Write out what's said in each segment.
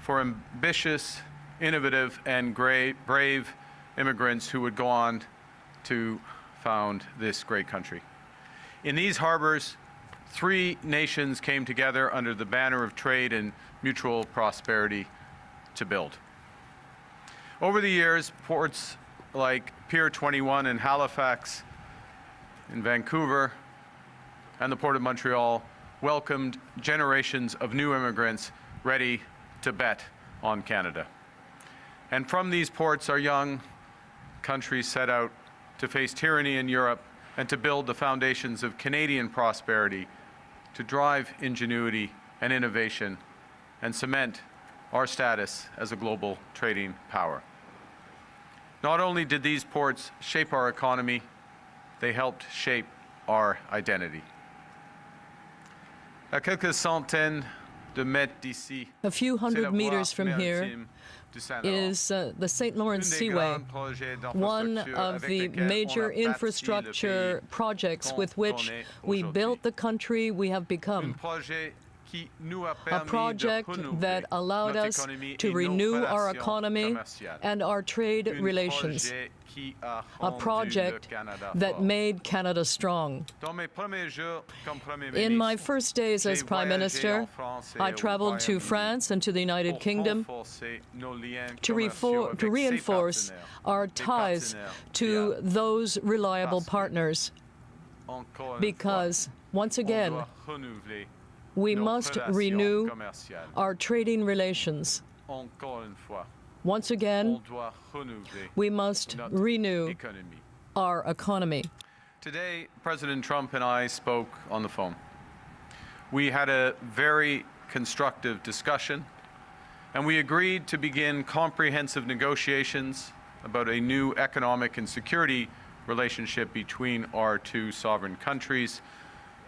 for ambitious, innovative, and brave immigrants who would go on to found this great country. In these harbors, 3 nations came together under the banner of trade and mutual prosperity to build. Over the years, ports like Pier 21 in Halifax, in Vancouver, and the Port of Montreal welcomed generations of new immigrants ready to bet on Canada. And from these ports, our young country set out to face tyranny in Europe and to build the foundations of Canadian prosperity, to drive ingenuity and innovation and cement our status as a global trading power. Not only did these ports shape our economy, they helped shape our identity. À quelques centaines de mètres d'ici, a few hundred meters from here is the St. Lawrence Seaway, one of the major infrastructure projects with which we built the country we have become. A project that allowed us to renew our economy and our trade relations. A project that made Canada strong. In my first days as Prime Minister, I traveled to France and to the United Kingdom to reinforce our ties to those reliable partners, because, once again, we must renew our trading relations. Once again, we must renew our economy. Today, President Trump and I spoke on the phone. We had a very constructive discussion, and we agreed to begin comprehensive negotiations about a new economic and security relationship between our 2 sovereign countries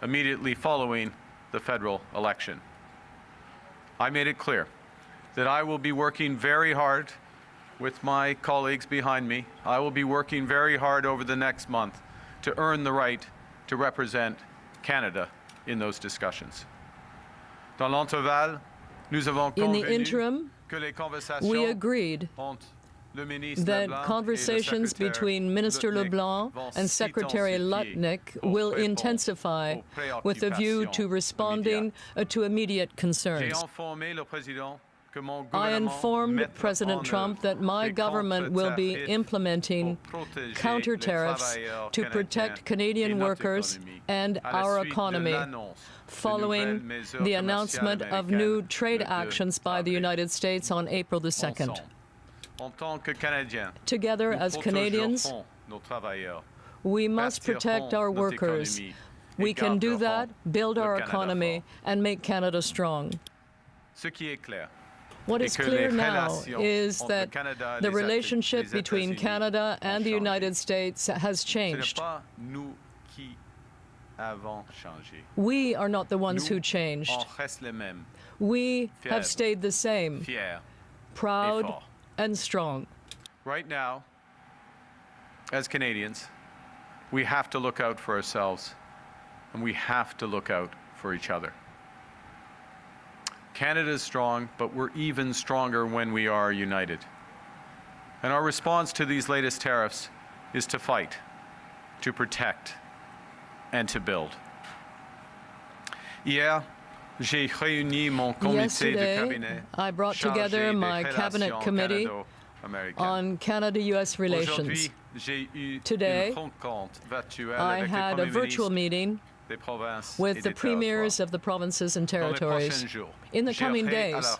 immediately following the federal election. I made it clear that I will be working very hard with my colleagues behind me. I will be working very hard over the next month to earn the right to represent Canada in those discussions. Dans l'intervalle, nous avons convenu que les conversations we agreed that conversations between Minister Leblanc and Secretary Lutnick will intensify with a view to responding to immediate concerns. I informed President Trump that my government will be implementing counter-tariffs to protect Canadian workers and our economy, following the announcement of new trade actions by the United States on April the 2nd. Together as Canadians, we must protect our workers. We can do that, build our economy, and make Canada strong. What is clear now is that the relationship between Canada and the United States has changed. We are not the ones who changed. We have stayed the same, proud and strong. Right now, as Canadians, we have to look out for ourselves, and we have to look out for each other. Canada is strong, but we're even stronger when we are united. And our response to these latest tariffs is to fight, to protect, and to build. Yesterday, I brought together my Cabinet Committee on Canada-US relations. Today, I had a virtual meeting with the premiers of the provinces and territories. In the coming days,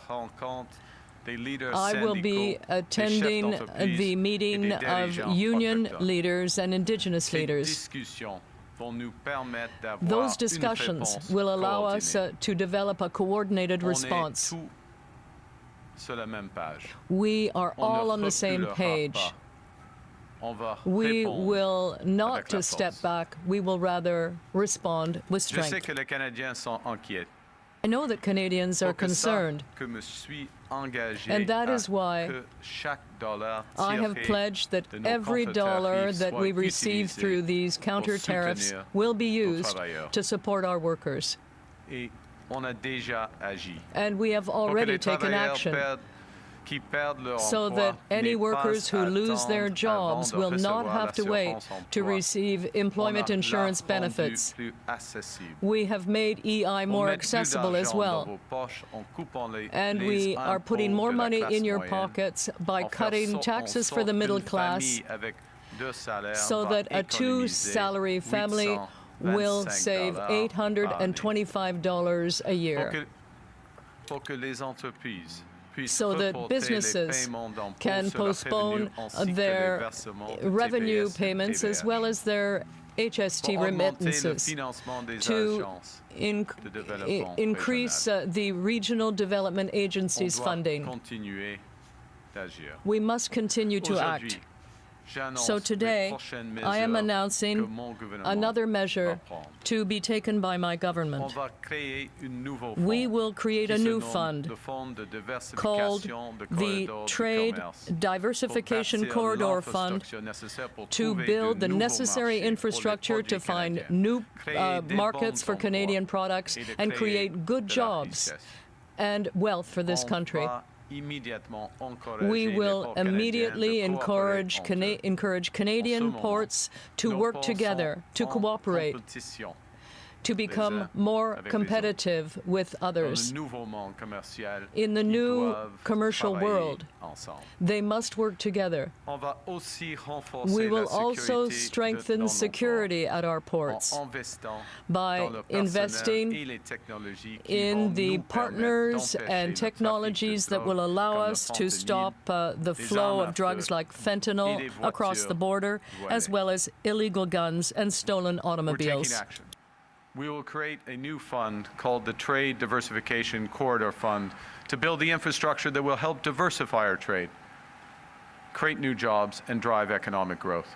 I will be attending the meeting of union leaders and Indigenous leaders. Those discussions will allow us to develop a coordinated response. We are all on the same page. We will not step back. We will rather respond with strength. I know that Canadians are concerned, and that is why I have pledged that every dollar that we receive through these counter-tariffs will be used to support our workers. on a déjà agi. And we have already taken action so that any workers who lose their jobs will not have to wait to receive employment insurance benefits. We have made EI more accessible as well. And we are putting more money in your pockets by cutting taxes for the middle class so that a two-salary family will save $825 a year, so that businesses can postpone their revenue payments as well as their HST remittances to increase the regional development agencies' funding. We must continue to act. So today, I am announcing another measure to be taken by my government. We will create a new fund called the Trade Diversification Corridor Fund to build the necessary infrastructure to find new markets for Canadian products and create good jobs and wealth for this country. We will immediately encourage Canadian ports to work together, to cooperate, to become more competitive with others. In the new commercial world, they must work together. We will also strengthen security at our ports by investing in the partners and technologies that will allow us to stop the flow of drugs like fentanyl across the border, as well as illegal guns and stolen automobiles. We will create a new fund called the Trade Diversification Corridor Fund to build the infrastructure that will help diversify our trade, create new jobs, and drive economic growth.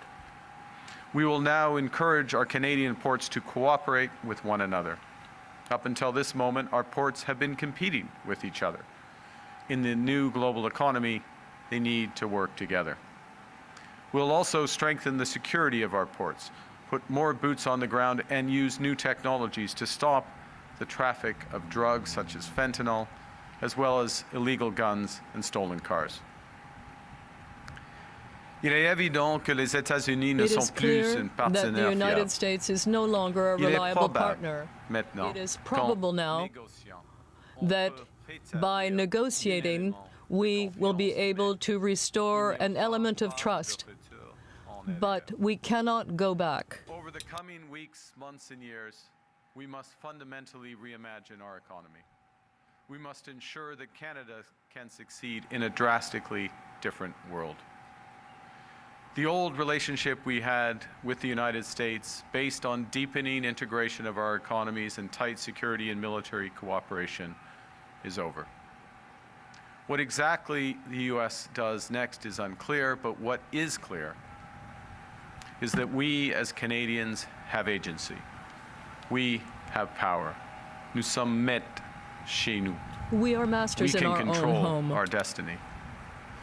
We will now encourage our Canadian ports to cooperate with one another. Up until this moment, our ports have been competing with each other. In the new global economy, they need to work together. We'll also strengthen the security of our ports, put more boots on the ground, and use new technologies to stop the traffic of drugs such as fentanyl, as well as illegal guns and stolen cars. Il est évident que les États-Unis ne sont plus un partenaire that the United fiable. States is no longer a reliable partner. It is probable now that by negotiating, we will be able to restore an element of trust. But we cannot go back. Over the coming weeks, months, and years, we must fundamentally reimagine our economy. We must ensure that Canada can succeed in a drastically different world. The old relationship we had with the United States, based on deepening integration of our economies and tight security and military cooperation, is over. What exactly the U.S. does next is unclear, but what is clear is that we as Canadians have agency. We have power. Nous sommes maîtres chez nous. We are masters in our own home. We can control our destiny.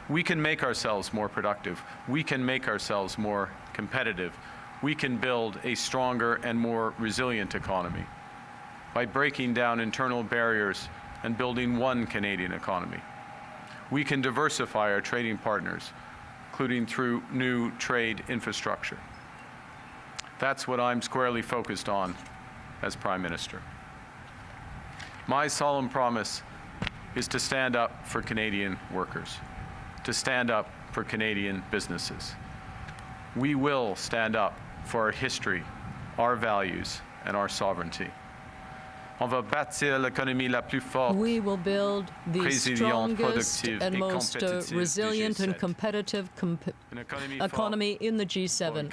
We can make ourselves more productive. We can make ourselves more competitive. We can build a stronger and more resilient economy by breaking down internal barriers and building one Canadian economy. We can diversify our trading partners, including through new trade infrastructure. That's what I'm squarely focused on as Prime Minister. My solemn promise is to stand up for Canadian workers, to stand up for Canadian businesses. We will stand up for our history, our values, and our sovereignty. On va bâtir l'économie la plus forte. We will build the strongest and most resilient and competitive economy in the G7.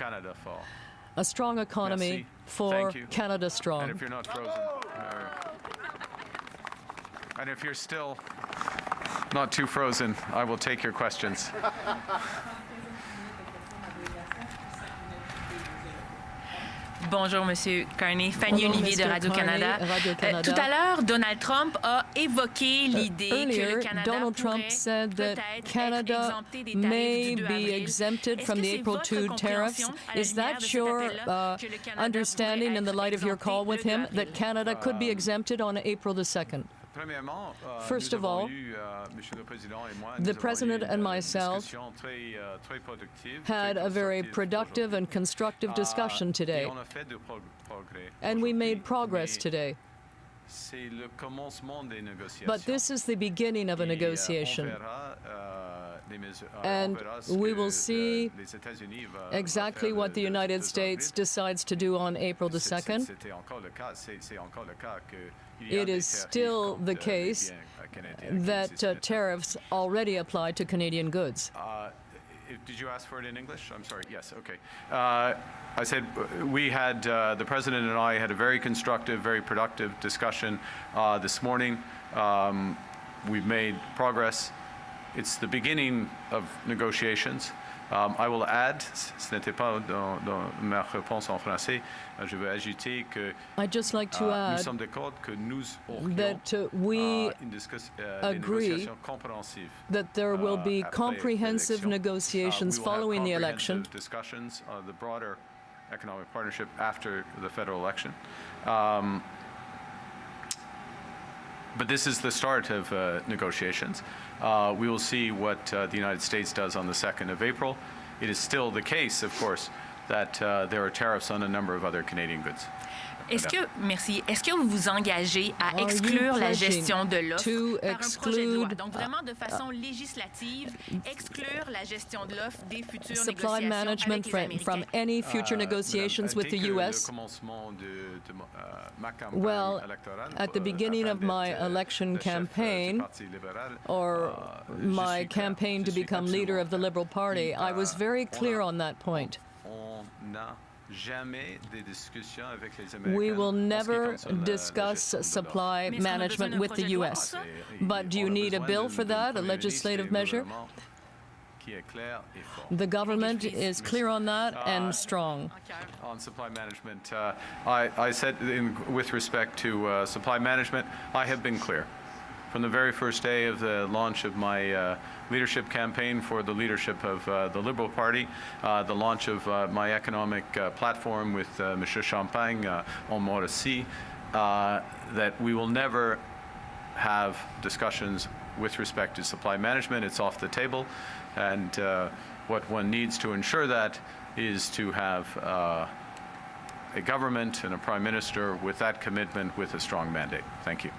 A strong economy for Canada strong. And if you're not frozen, and if you're still not too frozen, I will take your questions. Bonjour, Monsieur Carney. Fanny Hello, Olivier de Mr. Radio-Canada. Carney, Radio-Canada. Tout à l'heure, Donald Trump a évoqué l'idée que Earlier, le Canada Donald Trump pourrait said that peut-être Canada être exempté des may tarifs du 2 be avril. exempted Est-ce from que the c'est April votre 2 compréhension tariffs. à la Is lumière that de cet your appel-là que le Canada understanding pourrait in the être light of your call exempté with le 2 him avril? that Canada could be exempted on April the 2nd? First of all, the President and myself had a very productive and constructive discussion today, and we made progress today. But this is the beginning of a negotiation, and we will see exactly what the United States decides to do on April the 2nd. It is still the case that tariffs already apply to Canadian goods. Did you ask for it in English? I'm sorry. Yes, okay. I said we had, the President and I had a very constructive, very productive discussion this morning. We've made progress. It's the beginning of negotiations. I will add, ce n'était pas dans ma réponse en français, je veux ajouter que I'd just like to nous add sommes d'accord que nous aurions that we des agree négociations compréhensives that there will be après comprehensive l'élection. negotiations We will have following the election. comprehensive discussions of the broader economic partnership after the federal election. But this is the start of negotiations. We will see what the United States does on the 2nd of April. It is still the case, of course, that there are tariffs on a number of other Canadian goods. Est-ce que vous vous engagez à Are you exclure la pledging gestion de l'offre to par un projet de loi? exclude, Donc vraiment de façon législative, exclure la gestion de l'offre des futures supply négociations management avec les from Américains? any future negotiations with the U.S.? Well, at the beginning of my election campaign, or my campaign to become leader of the Liberal Party, I was very clear on that point. We will never discuss supply management with the U.S. But do you need a bill for that, a legislative measure? The government is clear on that and strong. On supply management, I said with respect to supply management, I have been clear. From the very first day of the launch of my leadership campaign for the leadership of the Liberal Party, the launch of my economic platform with Mr. Champagne on Mauricie, that we will never have discussions with respect to supply management. It's off the table. And what one needs to ensure that is to have a government and a prime minister with that commitment with a strong mandate. Thank you.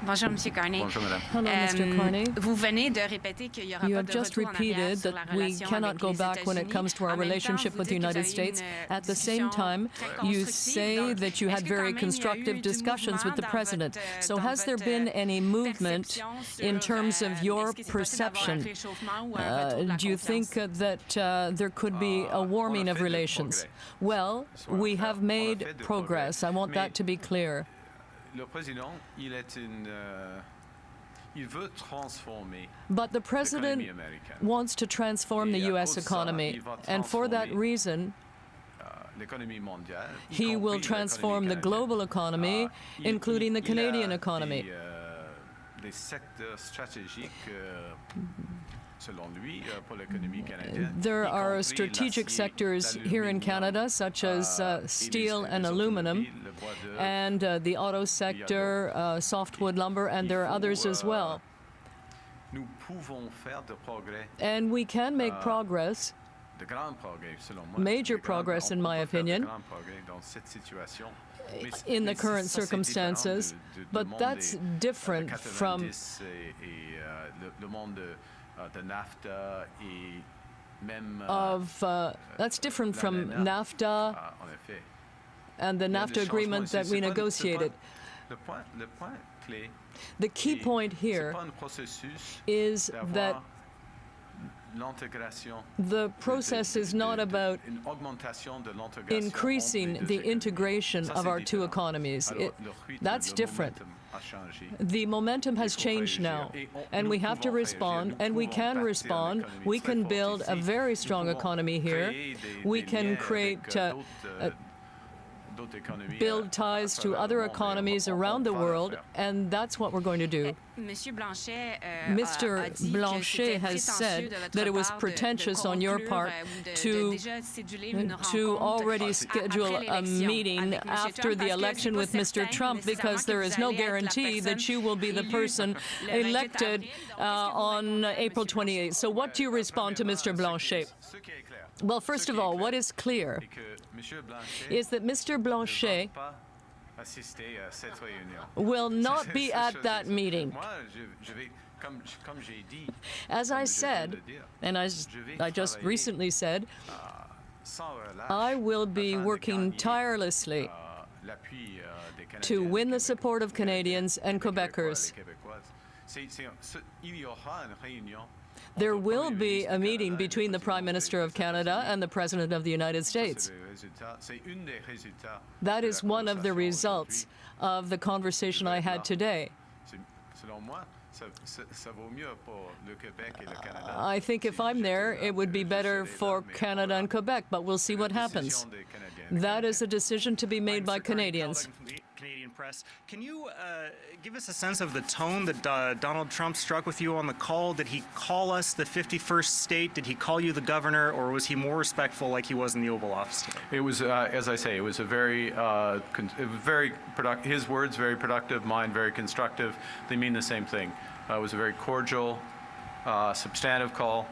Bonjour, Monsieur Carney. Bonjour, madame. Hello, Mr. Carney. Vous venez de répéter qu'il y aura You pas have de just retour en arrière repeated sur la that we relation cannot avec go les back when it États-Unis. comes to our En même temps, relationship vous with the dites que United vous avez eu States. une At the same discussion time, très you constructive. say Donc, that you est-ce had que quand very même il y a eu constructive du discussions with the mouvement dans president. votre- So dans has there votre been any movement perception in sur, terms of your est-ce que c'est possible d'avoir un perception? réchauffement ou un retour de la Do you think confiance? that there could be a warming of relations? Well, we have made progress. I want that to be clear. Le président, il veut transformer But the president wants to transform the U.S. economy, and for that reason, l'économie mondiale. he will transform the global economy, including the Canadian economy. Des secteurs stratégiques, selon lui, pour l'économie canadienne. There are strategic sectors here in Canada, such as steel and aluminum, and the auto sector, softwood lumber, and there are others as well. Nous pouvons faire de progrès. And we can make progress, De grands progrès, selon moi. major De grands- progress, on in peut my pas faire de opinion, grands progrès dans cette situation. in the Mais current ça, c'est circumstances, différent de but monde that's des, different 90 from et, le monde de NAFTA et même that's different from NAFTA en effet. and the Il y a des NAFTA agreement changements that ici. we C'est pas- negotiated. Le point clé, The key point c'est here pas un processus is that d'avoir The process is not about increasing the integration of our two economies. That's different. The momentum has changed now, and we have to respond, and we can respond. We can build a very strong economy here. We can build ties to other economies around the world, and that's what we're going to do. Mr. Blanchet has said that it was pretentious on your part to already schedule a meeting after the election with Mr. Trump, because there is no guarantee that you will be the person elected on April 28th. So what do you respond to Mr. Blanchet? Well, first of all, what is clear is that Mr. Blanchet will not be at that meeting. As I said, and as I just recently said, I will be working tirelessly to win the support of Canadians and Quebecers. There will be a meeting between the Prime Minister of Canada and the President of the United States. That is one of the results of the conversation I had today. I think if I'm there, it would be better for Canada and Quebec, but we'll see what happens. That is a decision to be made by Canadians. Canadian press. Can you give us a sense of the tone that Donald Trump struck with you on the call? Did he call us the 51st state? Did he call you the governor, or was he more respectful like he was in the Oval Office today? It was, as I say, it was a very his words very productive, mine very constructive. They mean the same thing. It was a very cordial, substantive call.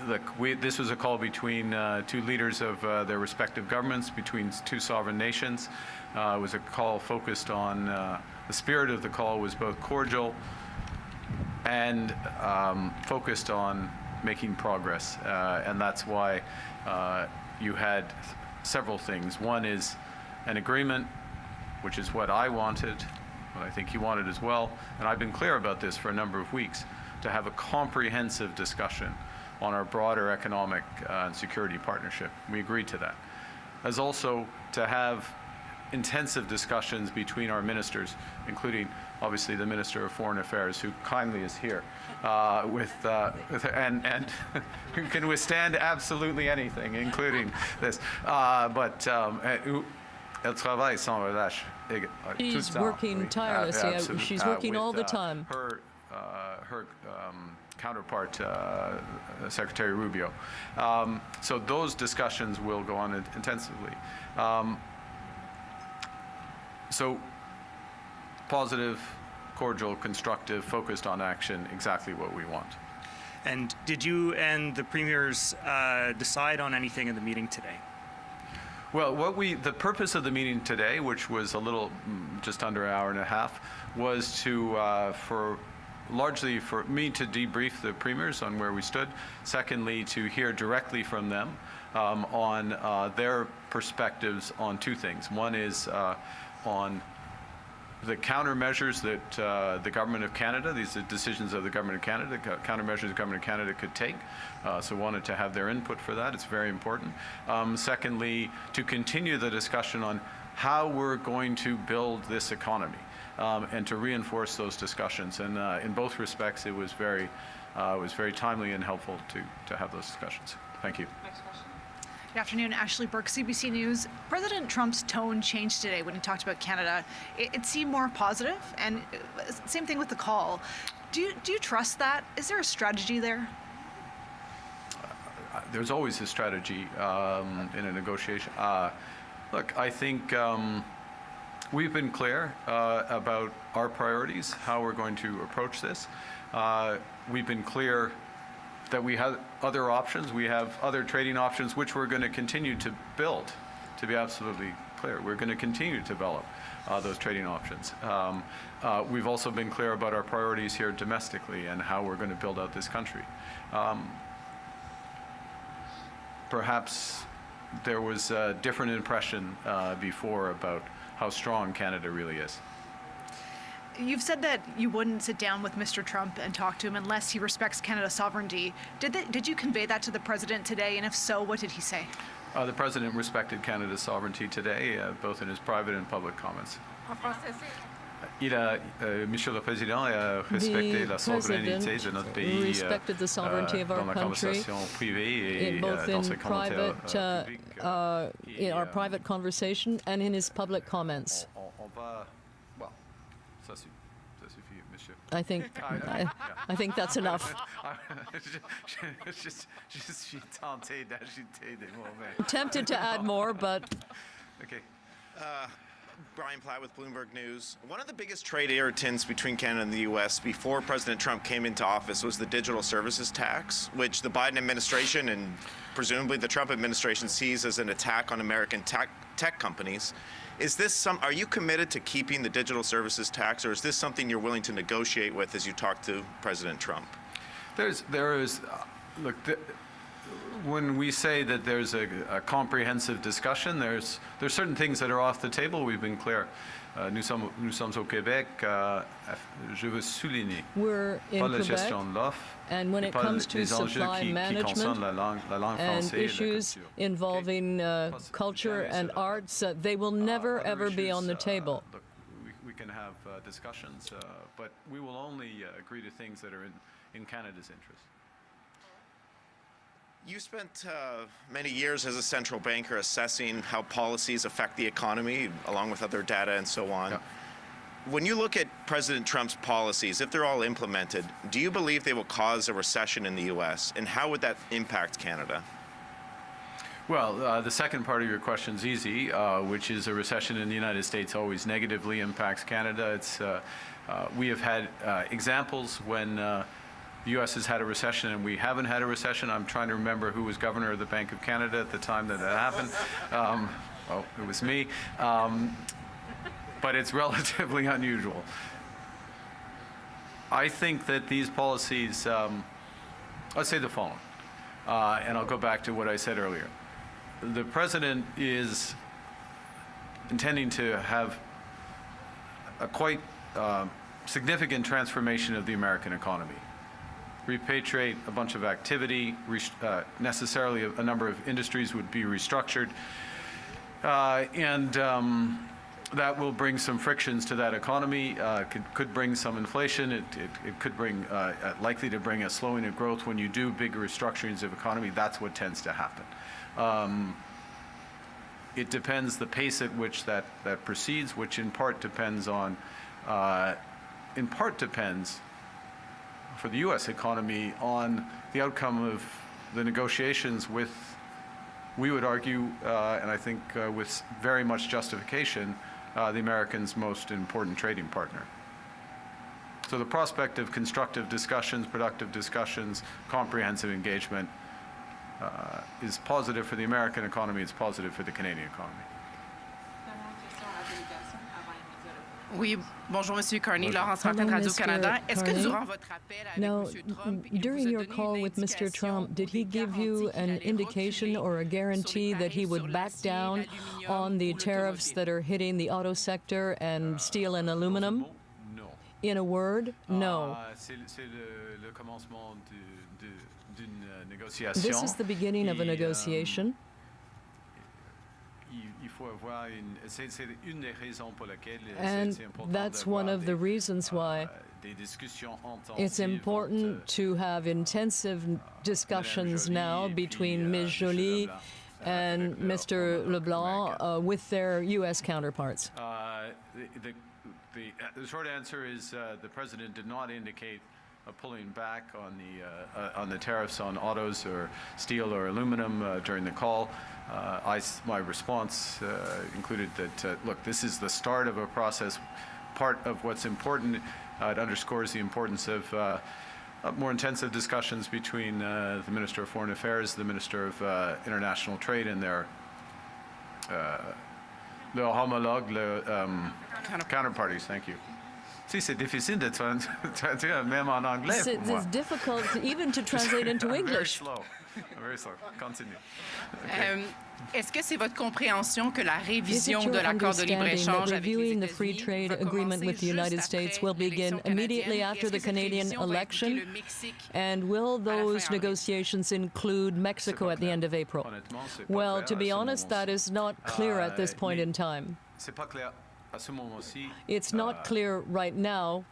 Look, this was a call between two leaders of their respective governments, between two sovereign nations. It was a call focused on, the spirit of the call was both cordial and focused on making progress. And that's why you had several things. One is an agreement, which is what I wanted, what I think he wanted as well. And I've been clear about this for a number of weeks, to have a comprehensive discussion on our broader economic and security partnership. We agreed to that. As also to have intensive discussions between our ministers, including obviously the Minister of Foreign Affairs, who kindly is here, and who can withstand absolutely anything, including this. Elle travaille sans relâche. She's working tirelessly. She's working all the time. Her counterpart, Secretary Rubio. So those discussions will go on intensively. So positive, cordial, constructive, focused on action, exactly what we want. And did you and the premiers decide on anything in the meeting today? Well, the purpose of the meeting today, which was a little, just under an hour and a half, was to, largely for me to debrief the premiers on where we stood. Secondly, to hear directly from them on their perspectives on two things. One is on the countermeasures that the Government of Canada, these are decisions of the Government of Canada, countermeasures the Government of Canada could take. So wanted to have their input for that. It's very important. Secondly, to continue the discussion on how we're going to build this economy. And to reinforce those discussions. And in both respects, it was very timely and helpful to have those discussions. Thank you. Next question. Good afternoon, Ashley Burke, CBC News. President Trump's tone changed today when he talked about Canada. It seemed more positive, and same thing with the call. Do you trust that? Is there a strategy there? There's always a strategy in a negotiation. Look, I think we've been clear about our priorities, how we're going to approach this. We've been clear that we have other options. We have other trading options, which we're going to continue to build, to be absolutely clear. We're going to continue to develop those trading options. We've also been clear about our priorities here domestically and how we're going to build out this country. Perhaps there was a different impression before about how strong Canada really is. You've said that you wouldn't sit down with Mr. Trump and talk to him unless he respects Canada's sovereignty. Did you convey that to the president today? And if so, what did he say? The president respected Canada's sovereignty today, both in his private and public comments. Monsieur le Président a respecté la souveraineté de notre pays respected the sovereignty of our dans la country, conversation privée et both dans in ses commentaires publics. in our private conversation and in his public comments. On va, well, ça suffit, monsieur. I think that's enough. Je suis tenté d'ajouter des mots. Tempted to add more, but Okay. Brian Platt with Bloomberg News. One of the biggest trade irritants between Canada and the U.S. before President Trump came into office was the digital services tax, which the Biden administration and presumably the Trump administration sees as an attack on American tech companies. Are you committed to keeping the digital services tax, or is this something you're willing to negotiate with as you talk to President Trump? When we say that there's a comprehensive discussion, there's certain things that are off the table. We've been clear. Nous sommes au Québec. Je veux souligner. We're in pas la Quebec, gestion de l'offre, and when it comes to supply management la langue and française et la issues culture. involving culture and arts, they will never ever be on the table. Look, we can have discussions, but we will only agree to things that are in Canada's interest. You spent many years as a central banker assessing how policies affect the economy, along with other data and so on. Yeah. When you look at President Trump's policies, if they're all implemented, do you believe they will cause a recession in the U.S., and how would that impact Canada? Well, the second part of your question is easy, which is a recession in the United States always negatively impacts Canada. We have had examples when the U.S. has had a recession and we haven't had a recession. I'm trying to remember who was governor of the Bank of Canada at the time that happened. It was me. But it's relatively unusual. I think that these policies, let's say the following, and I'll go back to what I said earlier. The president is intending to have a quite significant transformation of the American economy. Repatriate a bunch of activity, necessarily a number of industries would be restructured, and that will bring some frictions to that economy, could bring some inflation, it could bring, likely to bring a slowing of growth. When you do big restructurings of economy, that's what tends to happen. It depends the pace at which that proceeds, which in part depends for the U.S. economy on the outcome of the negotiations with, we would argue, and I think with very much justification, the Americans' most important trading partner. So the prospect of constructive discussions, productive discussions, comprehensive engagement is positive for the American economy, it's positive for the Canadian economy. Oui, bonjour Monsieur Carney, Bonjour. Laurence Raffin, Hello, Radio-Canada. Mr. Est-ce que Carney? durant votre appel avec Now, Monsieur Trump, il during vous a your donné call une with Mr. Trump, indication did he ou des give you garanties qu'il an allait indication reculer or a sur guarantee les that he tarifs would sur back l'acier, down l'aluminium on the ou tariffs l'automobile? that are hitting the auto sector and steel and aluminum? No. In a word, no. C'est le commencement d'une négociation. This is the beginning of a Et, negotiation. Il faut avoir c'est une des raisons pour laquelle And c'est important that's one d'avoir of the reasons why des discussions it's intensives important entre to have intensive discussions now between Ms. Joly and Mr. LeBlanc with their U.S. counterparts. The short answer is the president did not indicate pulling back on the tariffs on autos or steel or aluminum during the call. My response included that, look, this is the start of a process. Part of what's important, it underscores the importance of more intensive discussions between the Minister of Foreign Affairs, the Minister of International Trade, and their homologue, counterparties. Thank you. Si, c'est difficile de traduire même en anglais pour moi. It's difficult even to translate into Very English. slow. Very slow. Continue. Est-ce que c'est votre compréhension que la Is it révision your de l'accord de understanding libre-échange that avec les reviewing the free États-Unis trade va agreement with the commencer United juste States après will begin l'élection immediately canadienne? after Est-ce the que cette Canadian révision va election? impliquer le Mexique? And will la fin those avril? negotiations include Mexico at the end of April? Honnêtement, c'est pas Well, clair to à be ce honest, that moment-ci. is not clear at this point mais- in time. C'est pas clair à ce moment-ci. It's not clear right now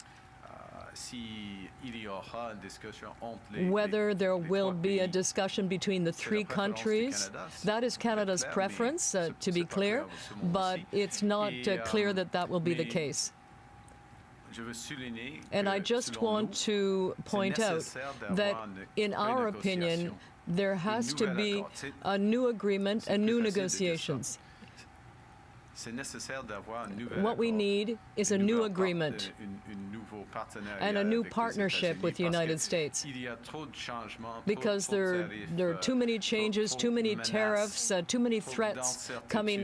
Si il y aura une discussion entre les whether there les will trois be a pays. discussion between the C'est la three préférence du countries. Canada, That is c'est Canada's clair, mais preference, c'est- to be c'est pas clear, clair à ce moment-ci. but it's not Et, clear that that will be the mais case. Je veux souligner And I que, just selon want nous, to point out nécessaire d'avoir that, une in our opinion, renégociation. there has to nouvel be accord. C'est- a new agreement c'est and plus new facile de dire ça. negotiations. C'est nécessaire d'avoir un nouvel What we accord, need is a une new nouvelle agreement un nouveau partenariat and a new avec les partnership États-Unis with the parce United que States. il y a trop de changements, Because trop de there are tarifs, too many changes, trop too de many menaces, tariffs, too many trop threats d'incertitude coming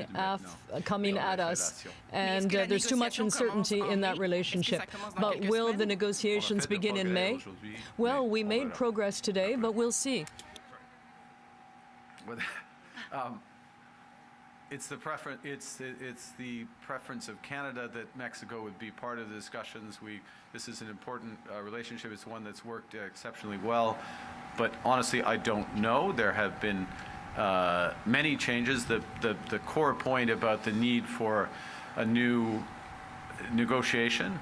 dans at les us, relations. and est-ce que la there's too much négociation uncertainty commence en in that mai? relationship. Est-ce que ça commence dans But quelques will the semaines? negotiations On a fait de begin in progrès May? aujourd'hui, Well, mais we on made verra. progress today, but we'll see. But, it's the preference of Canada that Mexico would be part of the discussions. This is an important relationship. It's one that's worked exceptionally well. But honestly, I don't know. There have been many changes. The core point about the need for a new negotiation,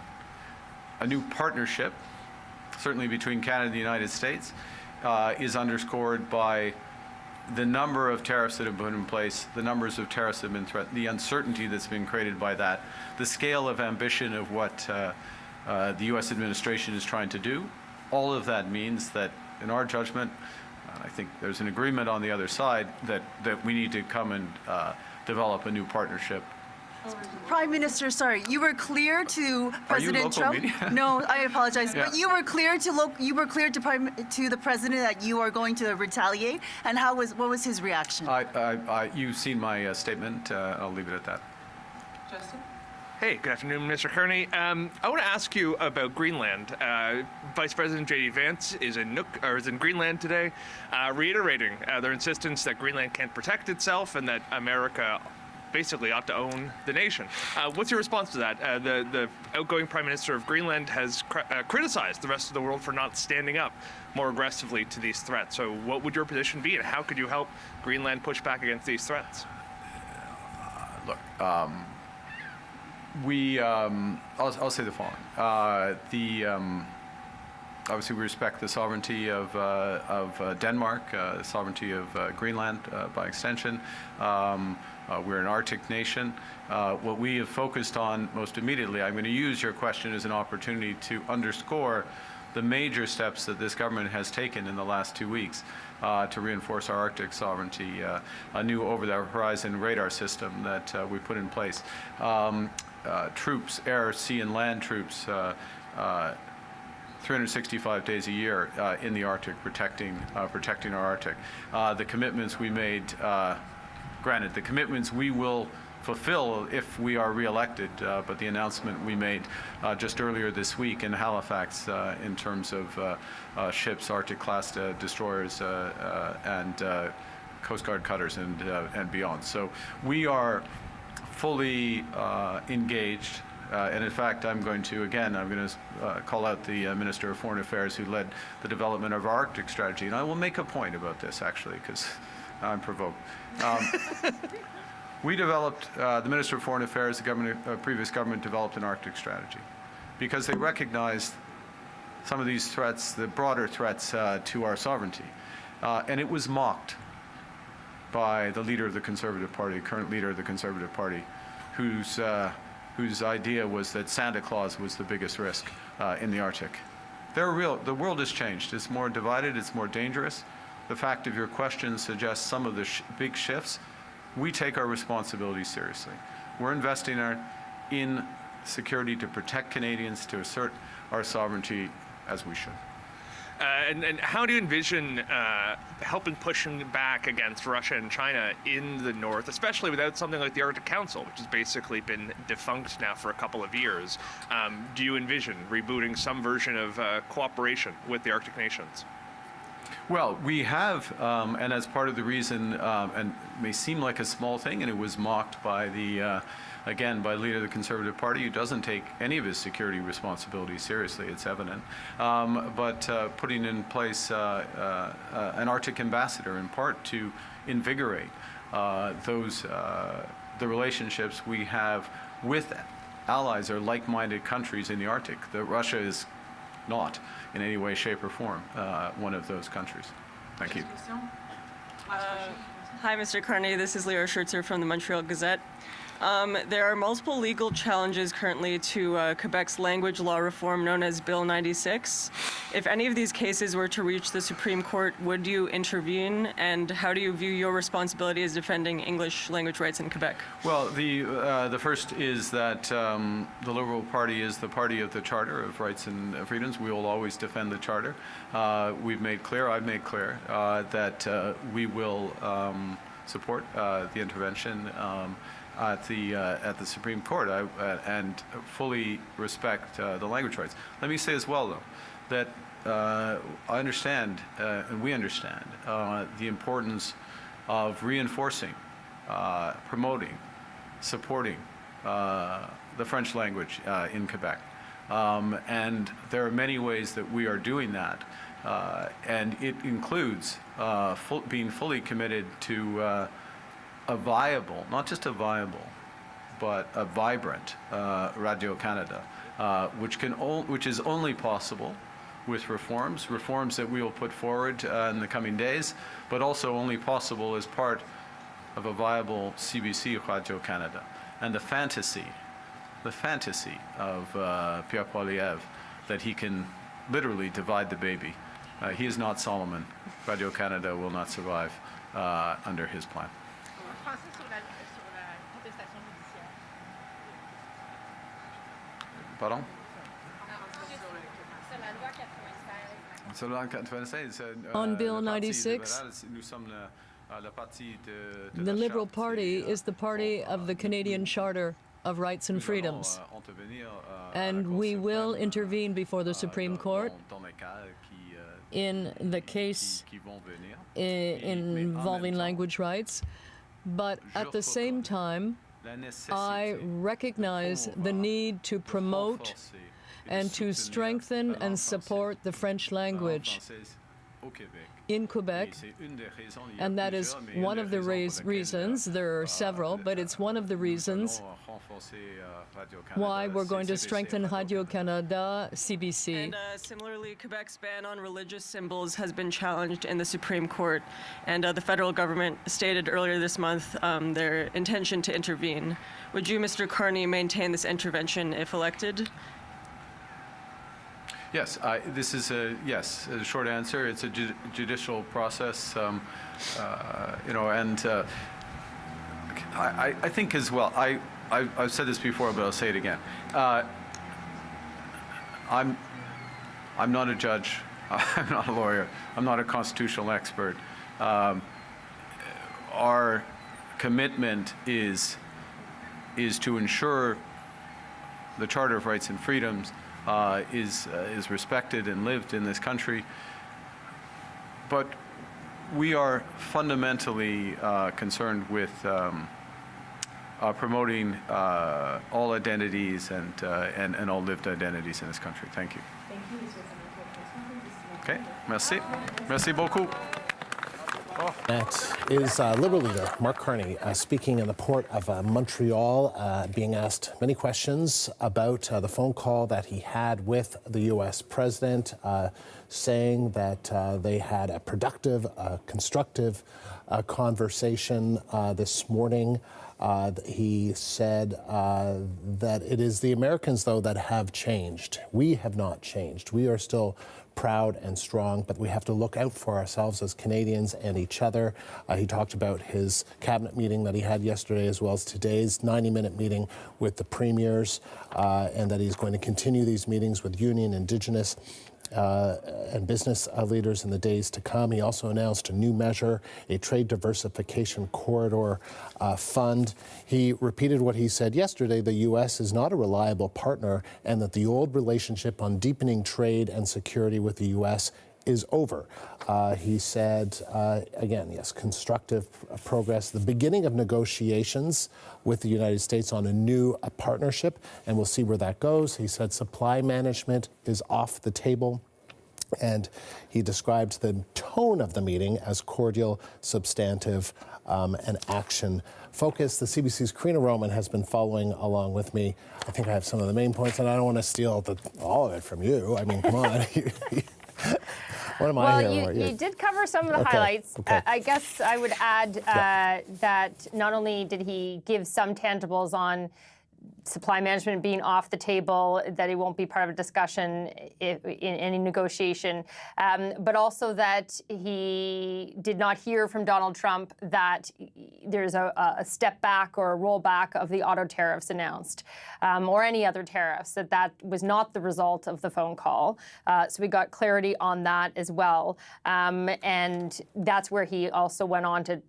a new partnership, certainly between Canada and the United States, is underscored by the number of tariffs that have been in place, the numbers of tariffs that have been threatened, the uncertainty that's been created by that, the scale of ambition of what the U.S. administration is trying to do. All of that means that, in our judgment, I think there's an agreement on the other side that we need to come and develop a new partnership. Prime Minister, sorry, you were clear to President local Trump. media? No, I apologize, Yeah. but you were clear to the president that you are going to retaliate. And what was his reaction? You've seen my statement. I'll leave it at that. Hey, good afternoon, Mr. Carney. I want to ask you about Greenland. Vice President J.D. Vance is in Greenland today, reiterating their insistence that Greenland can't protect itself and that America basically ought to own the nation. What's your response to that? The outgoing Prime Minister of Greenland has criticized the rest of the world for not standing up more aggressively to these threats. So what would your position be, and how could you help Greenland push back against these threats? Look, I'll say the following. Obviously, we respect the sovereignty of Denmark, the sovereignty of Greenland by extension. We're an Arctic nation. What we have focused on most immediately, I'm going to use your question as an opportunity to underscore the major steps that this government has taken in the last 2 weeks to reinforce our Arctic sovereignty, a new over-the-horizon radar system that we put in place. Troops, air, sea, and land troops, 365 days a year in the Arctic, protecting our Arctic. The commitments we made, granted, the commitments we will fulfill if we are reelected, but the announcement we made just earlier this week in Halifax in terms of ships, Arctic-class destroyers, and Coast Guard cutters and beyond. So we are fully engaged. And in fact, I'm going to call out the Minister of Foreign Affairs who led the development of our Arctic strategy. And I will make a point about this, actually, because I'm provoked. We developed, the Minister of Foreign Affairs, the previous government developed an Arctic strategy because they recognized some of these threats, the broader threats to our sovereignty. And it was mocked by the leader of the Conservative Party, current leader of the Conservative Party, whose idea was that Santa Claus was the biggest risk in the Arctic. The world has changed. It's more divided. It's more dangerous. The fact of your question suggests some of the big shifts. We take our responsibility seriously. We're investing in security to protect Canadians, to assert our sovereignty as we should. And how do you envision helping pushing back against Russia and China in the north, especially without something like the Arctic Council, which has basically been defunct now for a couple of years? Do you envision rebooting some version of cooperation with the Arctic nations? Well, we have, and as part of the reason, and it may seem like a small thing, and it was mocked by the, again, by the leader of the Conservative Party, who doesn't take any of his security responsibilities seriously, it's evident, but putting in place an Arctic ambassador, in part to invigorate the relationships we have with allies or like-minded countries in the Arctic. Russia is not in any way, shape, or form one of those countries. Thank you. Hi, Mr. Carney. This is Leora Schertzer from the Montreal Gazette. There are multiple legal challenges currently to Quebec's language law reform known as Bill 96. If any of these cases were to reach the Supreme Court, would you intervene? And how do you view your responsibility as defending English language rights in Quebec? Well, the first is that the Liberal Party is the party of the Charter of Rights and Freedoms. We will always defend the Charter. We've made clear, I've made clear, that we will support the intervention at the Supreme Court and fully respect the language rights. Let me say as well, though, that I understand and we understand the importance of reinforcing, promoting, supporting the French language in Quebec. And there are many ways that we are doing that, and it includes being fully committed to a viable, not just a viable, but a vibrant Radio-Canada, which is only possible with reforms that we will put forward in the coming days, but also only possible as part of a viable CBC Radio-Canada. And the fantasy of Pierre Poilievre that he can literally divide the baby. He is not Solomon. Radio-Canada will not survive under his plan. Pardon? On Bill 96, the Liberal Party is the party of the Canadian Charter of Rights and Freedoms, and we will intervene before the Supreme Court in the case involving language rights, but at the same time, I recognize the need to promote and to strengthen and support the French language in Quebec, and that is one of the reasons, there are several, but it's one of the reasons why we're going to strengthen Radio-Canada, CBC. And similarly, Quebec's ban on religious symbols has been challenged in the Supreme Court, and the federal government stated earlier this month their intention to intervene. Would you, Mr. Carney, maintain this intervention if elected? Yes, this is a short answer. It's a judicial process, and I think as well. I've said this before, but I'll say it again. I'm not a judge. I'm not a lawyer. I'm not a constitutional expert. Our commitment is to ensure the Charter of Rights and Freedoms is respected and lived in this country. But we are fundamentally concerned with promoting all identities and all lived identities in this country. Thank you. Okay, merci. Merci beaucoup. That is Liberal leader Mark Carney speaking in the port of Montreal, being asked many questions about the phone call that he had with the U.S. president, saying that they had a productive, constructive conversation this morning. He said that it is the Americans, though, that have changed. We have not changed. We are still proud and strong, but we have to look out for ourselves as Canadians and each other. He talked about his cabinet meeting that he had yesterday, as well as today's 90-minute meeting with the premiers, and that he's going to continue these meetings with union, Indigenous, and business leaders in the days to come. He also announced a new measure, a trade diversification corridor fund. He repeated what he said yesterday: the U.S. is not a reliable partner, and that the old relationship on deepening trade and security with the U.S. is over. He said, again, yes, constructive progress, the beginning of negotiations with the United States on a new partnership, and we'll see where that goes. He said supply management is off the table, and he described the tone of the meeting as cordial, substantive, and action-focused. The CBC's Karina Roman has been following along with me. I think I have some of the main points, and I don't want to steal all of it from you. I mean, come on. What am I here? You did cover some of the highlights. Okay. I guess I would add that not only did he give some tangibles on supply management being off the table, that it won't be part of a discussion in any negotiation, but also that he did not hear from Donald Trump that there's a step back or a rollback of the auto tariffs announced, or any other tariffs, that was not the result of the phone call. So we got clarity on that as well. And that's where he also went on to,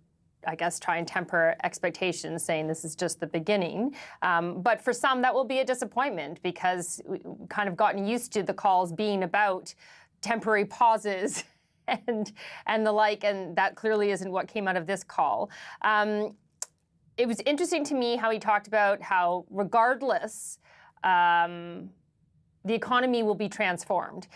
I guess, try and temper expectations, saying this is just the beginning. But for some, that will be a disappointment, because we've kind of gotten used to the calls being about temporary pauses and the like, and that clearly isn't what came out of this call. It was interesting to me how he talked about how, regardless, the economy will be transformed,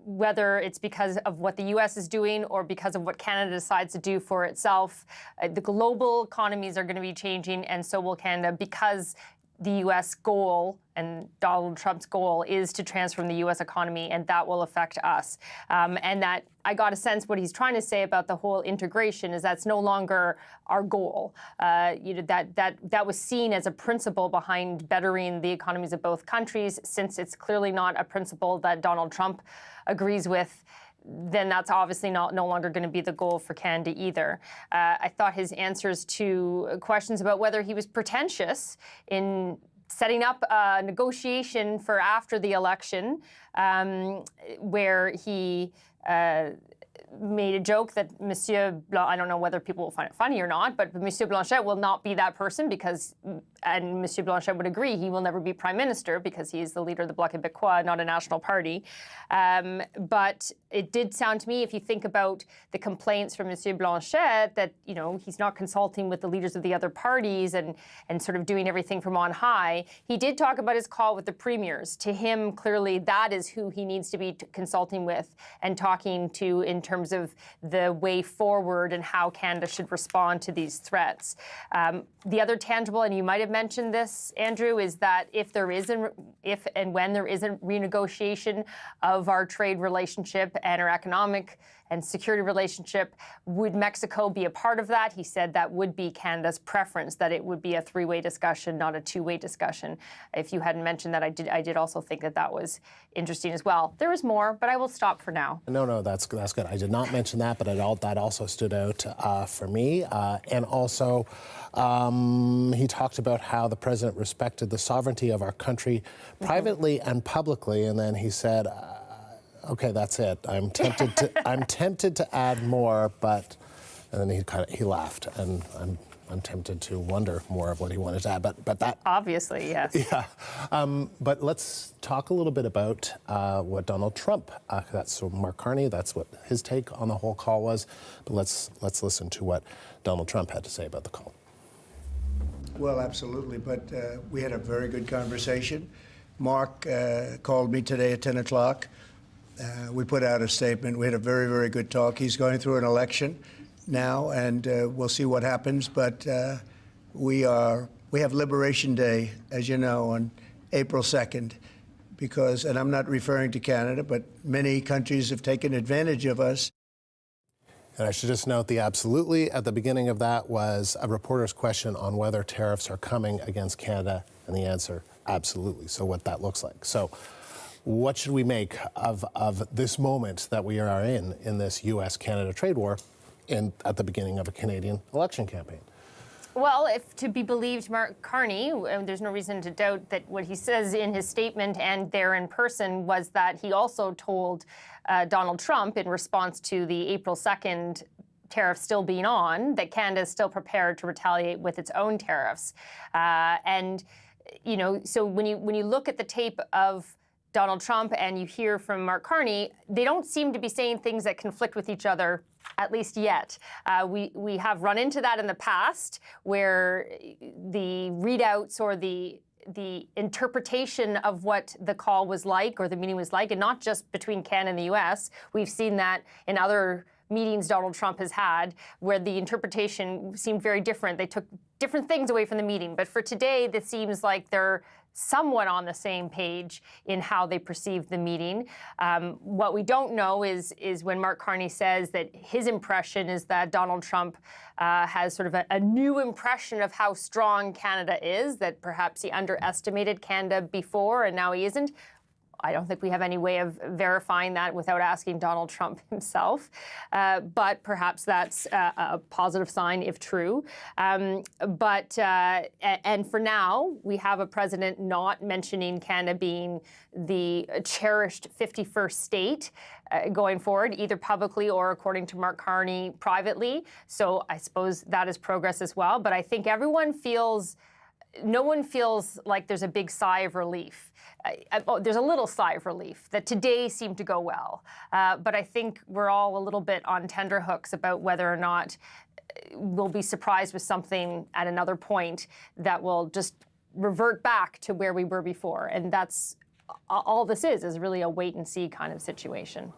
whether it's because of what the U.S. is doing or because of what Canada decides to do for itself. The global economies are going to be changing, and so will Canada, because the U.S. goal and Donald Trump's goal is to transform the U.S. economy, and that will affect us. And that I got a sense what he's trying to say about the whole integration is that's no longer our goal. That was seen as a principle behind bettering the economies of both countries. Since it's clearly not a principle that Donald Trump agrees with, then that's obviously no longer going to be the goal for Canada either. I thought his answers to questions about whether he was pretentious in setting up a negotiation for after the election, where he made a joke that Monsieur Blanc, I don't know whether people will find it funny or not, but Monsieur Blanchet will not be that person, because, and Monsieur Blanchet would agree, he will never be Prime Minister because he is the leader of the Bloc Québécois, not a national party. But it did sound to me, if you think about the complaints from Monsieur Blanchet, that, you know, he's not consulting with the leaders of the other parties and sort of doing everything from on high. He did talk about his call with the premiers. To him, clearly, that is who he needs to be consulting with and talking to in terms of the way forward and how Canada should respond to these threats. The other tangible, and you might have mentioned this, Andrew, is that if and when there is a renegotiation of our trade relationship and our economic and security relationship, would Mexico be a part of that? He said that would be Canada's preference, that it would be a three-way discussion, not a two-way discussion. If you hadn't mentioned that, I did also think that was interesting as well. There is more, but I will stop for now. No, that's good. I did not mention that, but that also stood out for me. And also, he talked about how the president respected the sovereignty of our country privately and publicly, and then he said, okay, that's it. I'm tempted to add more, but, and then he laughed, and I'm tempted to wonder more of what he wanted to add, but that obviously, yes. Yeah, but let's talk a little bit about what Donald Trump. That's Mark Carney. That's what his take on the whole call was. But let's listen to what Donald Trump had to say about the call. Well, absolutely. But we had a very good conversation. Mark called me today at 10 o'clock. We put out a statement. We had a very, very good talk. He's going through an election now, and we'll see what happens. But we have Liberation Day, as you know, on April 2nd, because, and I'm not referring to Canada, but many countries have taken advantage of us. And I should just note the absolutely at the beginning of that was a reporter's question on whether tariffs are coming against Canada, and the answer, absolutely. So what that looks like. So what should we make of this moment that we are in this U.S.-Canada trade war at the beginning of a Canadian election campaign? Well, if to be believed Mark Carney, there's no reason to doubt that what he says in his statement and there in person was that he also told Donald Trump in response to the April 2nd tariff still being on, that Canada is still prepared to retaliate with its own tariffs. And, you know, so when you look at the tape of Donald Trump and you hear from Mark Carney, they don't seem to be saying things that conflict with each other, at least yet. We have run into that in the past where the readouts or the interpretation of what the call was like or the meeting was like, and not just between Canada and the U.S. We've seen that in other meetings Donald Trump has had where the interpretation seemed very different. They took different things away from the meeting. But for today, this seems like they're somewhat on the same page in how they perceive the meeting. What we don't know is when Mark Carney says that his impression is that Donald Trump has sort of a new impression of how strong Canada is, that perhaps he underestimated Canada before and now he isn't. I don't think we have any way of verifying that without asking Donald Trump himself. But perhaps that's a positive sign if true. And for now, we have a president not mentioning Canada being the cherished 51st state going forward, either publicly or, according to Mark Carney, privately. So I suppose that is progress as well. But I think no one feels like there's a big sigh of relief. There's a little sigh of relief that today seemed to go well. But I think we're all a little bit on tenterhooks about whether or not we'll be surprised with something at another point that will just revert back to where we were before. And that's all this is really a wait and see kind of situation.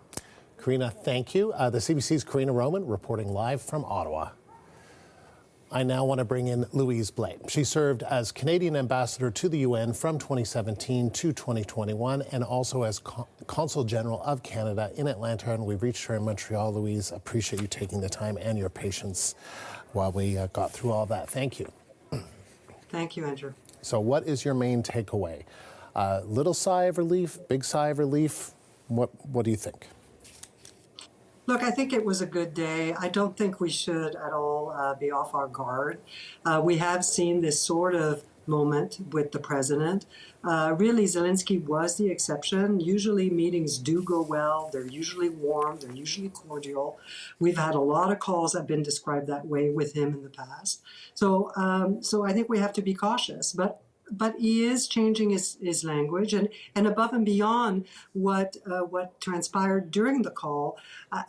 Karina, thank you. The CBC's Karina Roman reporting live from Ottawa. I now want to bring in Louise Blais. She served as Canadian ambassador to the UN from 2017 to 2021 and also as Consul General of Canada in Atlanta. And we've reached her in Montreal. Louise, appreciate you taking the time and your patience while we got through all that. Thank you. Thank you, Andrew. So what is your main takeaway? Little sigh of relief, big sigh of relief? What do you think? Look, I think it was a good day. I don't think we should at all be off our guard. We have seen this sort of moment with the president. Really, Zelensky was the exception. Usually meetings do go well. They're usually warm. They're usually cordial. We've had a lot of calls that have been described that way with him in the past. So I think we have to be cautious. But he is changing his language, and above and beyond what transpired during the call,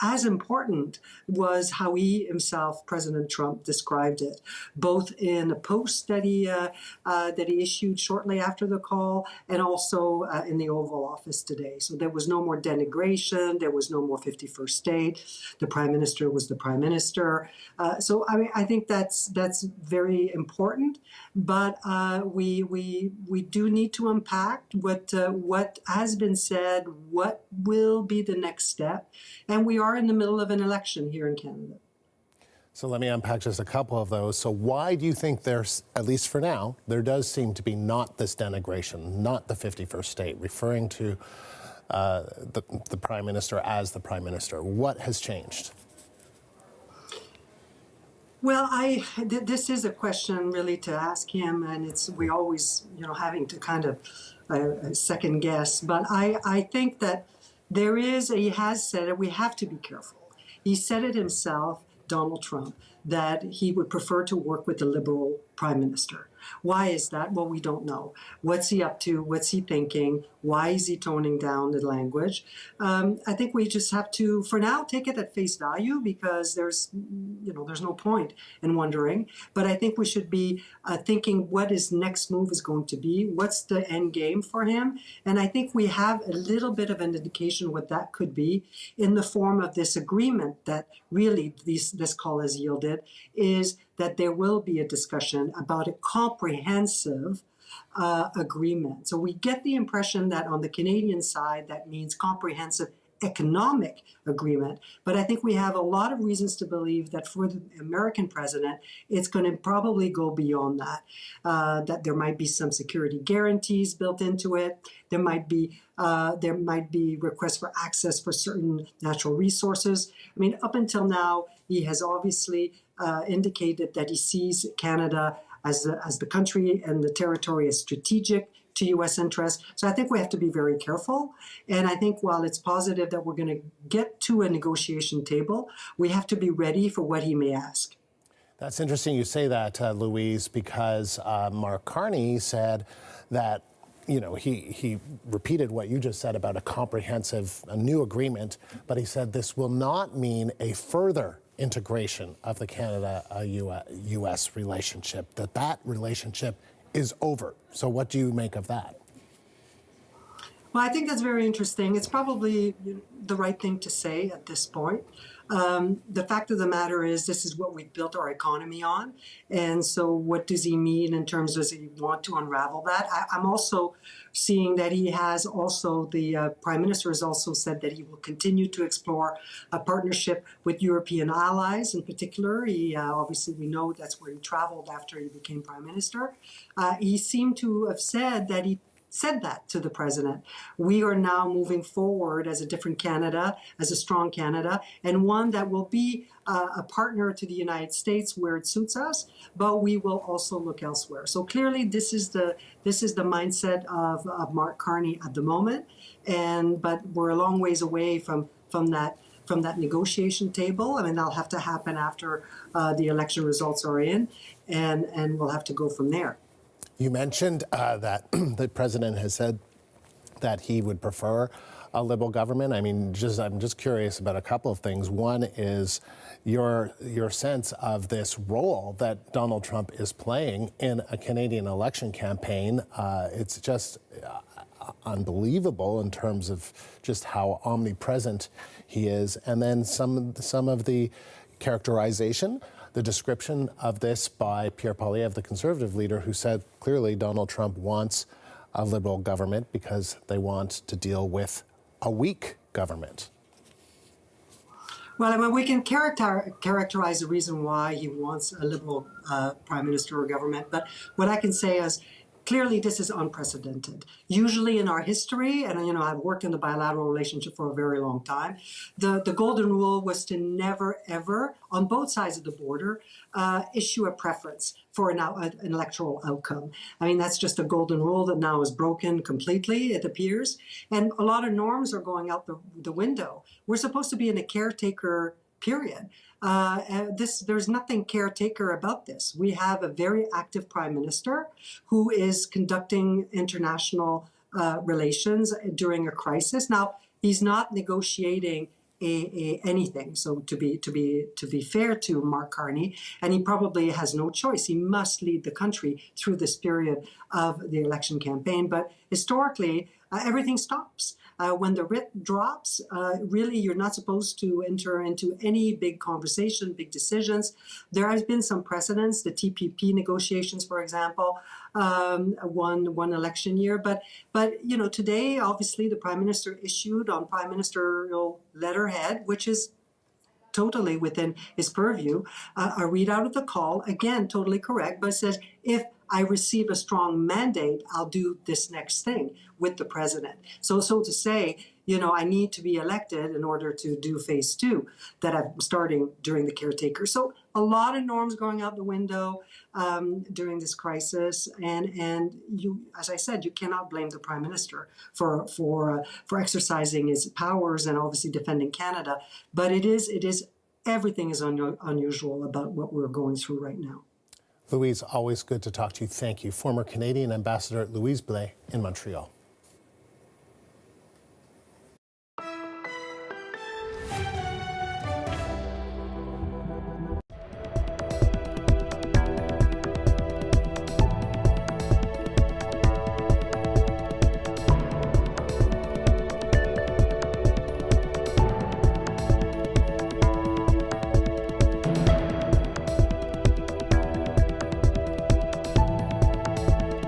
as important was how he himself, President Trump, described it, both in a post that he issued shortly after the call, and also in the Oval Office today. So there was no more denigration, there was no more 51st state. The Prime Minister was the Prime Minister. So I think that's very important, but we do need to unpack what has been said, what will be the next step, and we are in the middle of an election here in Canada. So let me unpack just a couple of those. So why do you think there's, at least for now, there does seem to be not this denigration, not the 51st state, referring to the Prime Minister as the Prime Minister? What has changed? Well, this is a question really to ask him, and we always, having to kind of second guess. But I think that he has said it, we have to be careful. He said it himself, Donald Trump, that he would prefer to work with the Liberal Prime Minister. Why is that? Well, we don't know. What's he up to? What's he thinking? Why is he toning down the language? I think we just have to, for now, take it at face value because there's no point in wondering. But I think we should be thinking what his next move is going to be. What's the end game for him? And I think we have a little bit of an indication what that could be in the form of this agreement that really this call has yielded, is that there will be a discussion about a comprehensive agreement. So we get the impression that on the Canadian side, that means comprehensive economic agreement. But I think we have a lot of reasons to believe that for the American president, it's going to probably go beyond that, that there might be some security guarantees built into it. There might be requests for access for certain natural resources. I mean, up until now, he has obviously indicated that he sees Canada as the country and the territory as strategic to U.S. interests. So I think we have to be very careful. And I think while it's positive that we're going to get to a negotiation table, we have to be ready for what he may ask. That's interesting you say that, Louise, because Mark Carney said that, you know, he repeated what you just said about a new agreement, but he said this will not mean a further integration of the Canada-U.S. relationship, that relationship is over. So what do you make of that? Well, I think that's very interesting. It's probably the right thing to say at this point. The fact of the matter is this is what we've built our economy on. And so what does he mean in terms of, does he want to unravel that? I'm also seeing that he has also, the Prime Minister has also said that he will continue to explore a partnership with European allies in particular. He obviously, we know that's where he traveled after he became Prime Minister. He seemed to have said that he said that to the president. We are now moving forward as a different Canada, as a strong Canada, and one that will be a partner to the United States where it suits us, but we will also look elsewhere. So clearly this is the mindset of Mark Carney at the moment, but we're a long ways away from that negotiation table. I mean, that'll have to happen after the election results are in, and we'll have to go from there. You mentioned that the president has said that he would prefer a Liberal government. I mean, I'm just curious about a couple of things. One is your sense of this role that Donald Trump is playing in a Canadian election campaign. It's just unbelievable in terms of just how omnipresent he is. And then some of the characterization, the description of this by Pierre Poilievre, the Conservative leader, who said clearly Donald Trump wants a Liberal government because they want to deal with a weak government. Well, I mean, we can characterize the reason why he wants a Liberal Prime Minister or government, but what I can say is clearly this is unprecedented. Usually in our history, and I've worked in the bilateral relationship for a very long time, the golden rule was to never, ever, on both sides of the border, issue a preference for an electoral outcome. I mean, that's just a golden rule that now is broken completely, it appears. And a lot of norms are going out the window. We're supposed to be in a caretaker period. There's nothing caretaker about this. We have a very active Prime Minister who is conducting international relations during a crisis. Now, he's not negotiating anything. So to be fair to Mark Carney, and he probably has no choice. He must lead the country through this period of the election campaign. But historically, everything stops. When the writ drops, really, you're not supposed to enter into any big conversation, big decisions. There has been some precedents, the TPP negotiations, for example, one election year. But today, obviously, the Prime Minister issued on Prime Ministerial letterhead, which is totally within his purview, a readout of the call, again, totally correct, but it says, if I receive a strong mandate, I'll do this next thing with the president. So to say, I need to be elected in order to do phase 2 that I'm starting during the caretaker. So a lot of norms going out the window during this crisis. And you, as I said, you cannot blame the Prime Minister for exercising his powers and obviously defending Canada. But everything is unusual about what we're going through right now. Louise, always good to talk to you. Thank you. Former Canadian Ambassador Louise Blais in Montreal.